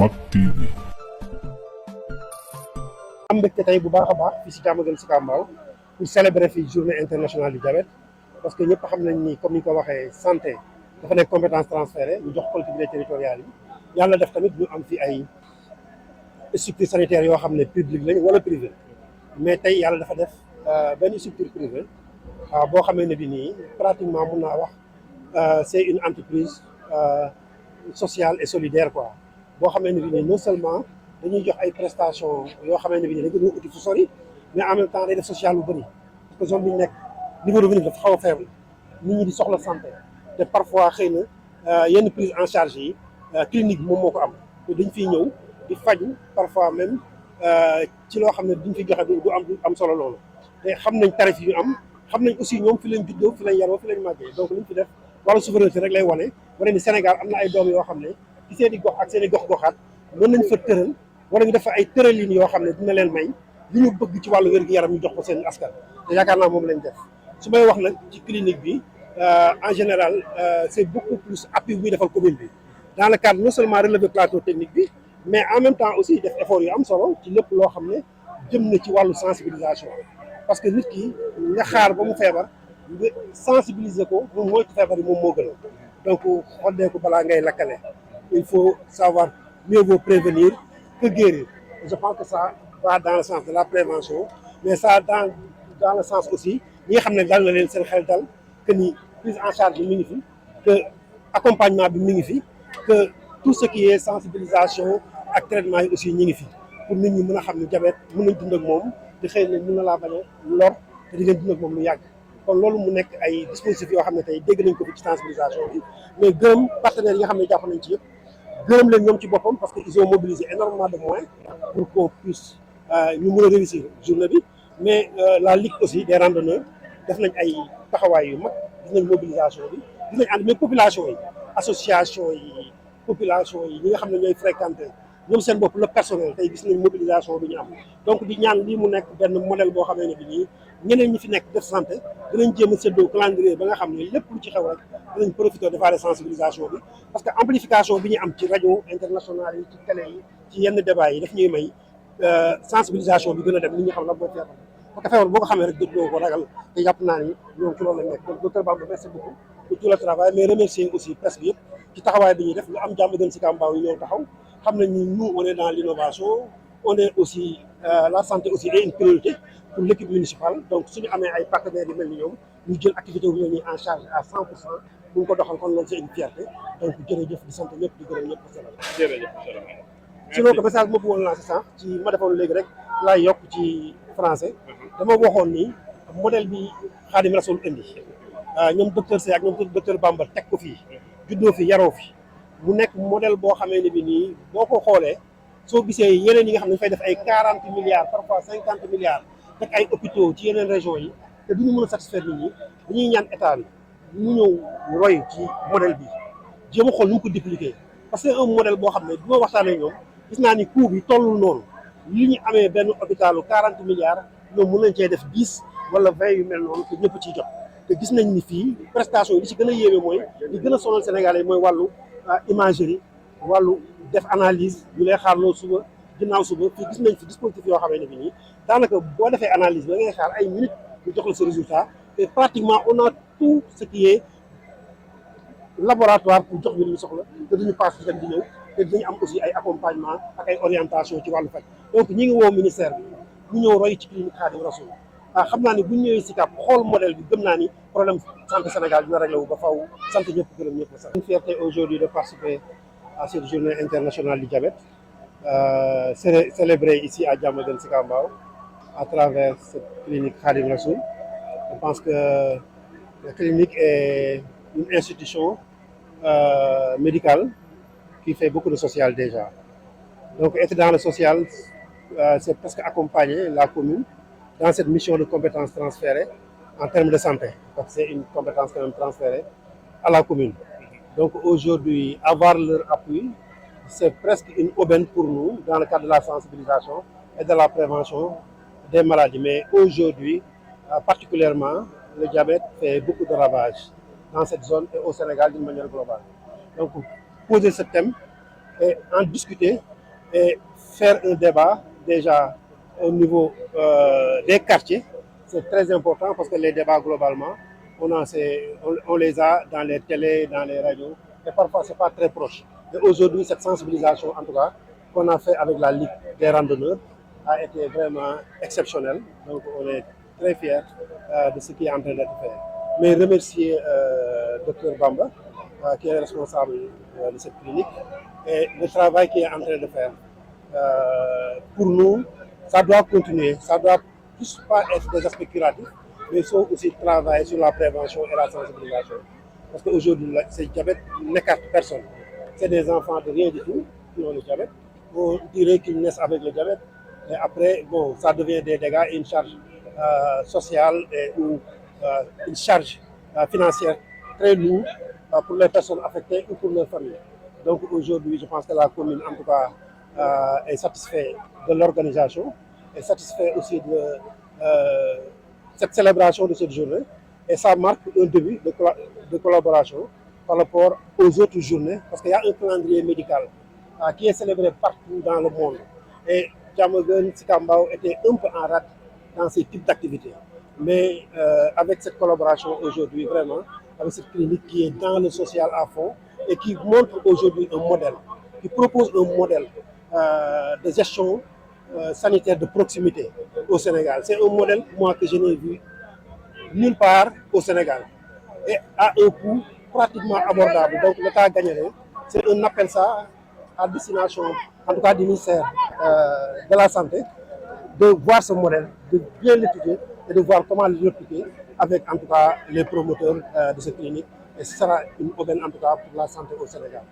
Mak TV. am mbégte tey bu baax a baax fii si Diamaguène Sicap Mbao pour célébrer fii journée internationale du diabète parce que ñëpp xam nañ ni comme ni ñu ko waxee santé dafa nekk compétence transférée ñu jox collectivités territoriales yi yàlla def tamit ñu am fi ay structures sanitaires yoo xam ne public lañ wala privé mais tey yàlla dafa def benn structure privée boo xamee ne bi nii pratiquement mun naa wax c'est une entreprise sociale et solidaire quoi boo xamee ne bi nii non seulement dañuy jox ay prestations yoo xamee ne bi nii dañ ko doon uti fu sori mais en même temps day def social lu bëri parce que zone bi ñu nekk niveau de revenu dafa xaw a faible nit ñi di soxla santé te parfois xëy na yenn prise en charge yi clinique moom moo ko am te dañ fiy ñëw di faju parfois même ci loo xam ne duñ fi joxe du am solo loolu te xam nañ tarif yi ñu am xam nañ aussi ñoom fi lañ juddoo fi lañ yaroo fi lañ màggee donc liñ fi def wàllu souveraineté rek lay wane ni Sénégal am na ay doom yoo xam ne ci seen i gox ak seen i gox-goxaat mën nañ fa tëral wala ñu def fa ay tëralin yoo xam ne dina leen may li ñu bëgg ci wàllu wér-gu-yaram ñu jox ko seen askan te yaakaar naa moom lañ def su may wax nag ci clinique bi en général c'est beaucoup plus appui bu ñuy defal commune bi dans le cadre non seulement relever plateau technique bi mais en même temps aussi def effort yu am solo ci lépp loo xam ne jëm na ci wàllu sensibilisation parce que nit ki nga xaar ba mu feebar nga sensibiliser ko moom mooy ci feebar yi moom moo gën donc xoddee ko balaa ngay lakkale il faut savoir mieux vaut prévenir que guérir je pense que ça va dans le sens de la prévention mais ça dans le sens aussi ñi nga xam ne dal na leen seen xel dal que ni prise en charge bi mi ngi fi que accompagnement bi mi ngi fi que tout ce qui est sensibilisation ak traitement yi aussi ñi ngi fi pour nit ñi mën a xam ne diabète mën nañ dund ak moom te xëy na mën na laa bañ a lor te di ngeen dund ak moom lu yàgg kon loolu mu nekk ay dispositifs yoo xam ne tey dégg nañ ko fi ci sensibilisation bi mais gërëm partenaires yi nga xam ne jàpp nañ ci yëpp gërëm leen ñoom ci boppam parce que ils ont mobilisé énormément de moyens pour qu'on puisse ñu mën a réussir journée bi mais la ligue aussi des randonneurs def nañ ay taxawaay yu mag gis nañ mobilisation bi gis nañ ànd mais population yi association yi population yi ñi nga xam ne ñooy fréquenté ñoom seen bopp le personnel tey gis nañ mobilisation bi ñu am donc di ñaan lii mu nekk benn modèle boo xamee ne bi nii ñeneen ñi fi nekk def santé dinañ jéem a séddoo calendrier ba nga xam ne lépp lu ci xew rek dinañ profité defaale sensibilisation bi parce que amplification bi ñu am ci rajo internationale yi ci télé yi ci yenn débat yi daf ñuy may sensibilisation bi gën a dem nit ñi xam la mooy feebar parce que feebar boo ko xamee rek doo ko ragal te jàpp naa ni ñoom ci loolu lañ nekk donc docteur Bamba merci beaucoup pour tout le travail mais remercier aussi presse bi yëpp ci taxawaay bi ñuy def lu am Diamaguène Sicap Mbao yi ñëw taxaw xam nañ ni nous on est dans l'innovation on est aussi la santé aussi est une priorité pour l'équipe municipale donc suñu amee ay partenaires yu mel ni ñoom ñu jël activité bu mel ni en charge à 100% bu ñu ko doxal kon loolu c'est une fierté donc jërëjëf di sant ñëpp di gërëm ñëpp jërëjëf sinon que message ma bëggoon lancer sax ci ma defoon léegi rek laay yokk ci français dama waxoon ni modèle bi Khadim Rassoul indi ñoom docteur Seye ak ñoom docteur Bamba teg ko fii juddoo fi yaroo fi mu nekk modèle boo xamee ne bi nii boo ko xoolee soo gisee yeneen yi nga xam ne dafay def ay 40 milliards parfois 50 milliards teg ay hôpitaux ci yeneen régions yi te duñu mën a satisfaire nit ñi dañuy ñaan état bi mu ñëw roy ci modèle bi jéem a xool nu mu ko dupliquer parce que un modèle boo xam ne bi ma waxtaanee ñoom gis naa ni coût bi tollul noonu li ñu amee benn hôpitalu 40 milliards ñoom mën nañ cee def 10 wala 20 yu mel noonu te ñëpp ciy jot te gis nañ ni fii prestation yi li ci gën a yéeme mooy li gën a sonal Sénégalais mooy wàllu imagerie wàllu def analyse ñu lay xaarloo suba ginnaaw suba fii gis nañ fi dispositif yoo xamee ne bi nii daanaka boo defee analyse bi da ngay xaar ay minutes ñu jox la sa résultat te pratiquement on a tout ce qui est laboratoire pour jox ñu li ñu soxla te duñu paas fi dem di ñëw te dinañ am aussi ay accompagnement ak ay orientation ci wàllu faj donc ñi ngi woo ministère bi ñu ñëw roy ci clinique Khadim Rassoul xam naa ni bu ñu ñëwee Sicap xool modèle bi gëm naa ni problème santé Sénégal dina réglé wu ba faw sant ñëpp gërëm ñëpp la. Une fierté aujourd'hui de participer à cette journée internationale du diabète célébrée ici à Diamaguène Sicap Mbao à travers cette clinique Khadim Rassoul. Je pense que la clinique est une institution médicale qui fait beaucoup de social déjà. Donc être dans le social, c'est presque accompagner la commune dans cette mission de compétences transférées en termes de santé. Donc c'est une compétence quand même transférée à la commune. Donc aujourd'hui, avoir leur appui, c'est presque une aubaine pour nous dans le cadre de la sensibilisation et de la prévention des maladies. Mais aujourd'hui, particulièrement, le diabète fait beaucoup de ravages dans cette zone et au Sénégal d'une manière globale. Donc poser ce thème et en discuter et faire un débat déjà au niveau des quartiers. C'est très important parce que les débats globalement, on les a dans les télés, dans les radios, et parfois c'est pas très proche. Et aujourd'hui, cette sensibilisation, en tout cas, qu'on a fait avec la Ligue des randonneurs, a été vraiment exceptionnelle. Donc on est très fiers de ce qui est en train d'être fait. Mais remercier Dr Bamba, qui est responsable de cette clinique, et le travail qu'il est en train de faire. Pour nous, ça doit continuer, ça doit plus pas être des aspects curatifs, mais il faut aussi travailler sur la prévention et la sensibilisation. Parce qu'aujourd'hui, ce diabète n'écarte personne. C'est des enfants de rien du tout qui ont le diabète. On dirait qu'ils naissent avec le diabète. Et après, bon, ça devient des dégâts et une charge sociale ou une charge financière très lourde pour les personnes affectées ou pour leurs familles. Donc aujourd'hui, je pense que la commune, en tout cas, est satisfaite de l'organisation, est satisfaite aussi de cette célébration de cette journée. Et ça marque un début de collaboration par rapport aux autres journées, parce qu'il y a un calendrier médical qui est célébré partout dans le monde. Et Diamaguène Sicap Mbao était un peu en rate dans ces types d'activités. Mais avec cette collaboration aujourd'hui, vraiment, avec cette clinique qui est dans le social à fond et qui montre aujourd'hui un modèle, qui propose un modèle de gestion sanitaire de proximité au Sénégal. C'est un modèle, moi, que je n'ai vu nulle part au Sénégal et à un coût pratiquement abordable. Donc l'État gagnerait. C'est un appel ça à destination, en tout cas du ministère de la Santé, de voir ce modèle, de bien l'étudier et de voir comment le répliquer avec en tout cas les promoteurs de cette clinique. Et ce sera une aubaine en tout cas pour la santé au Sénégal.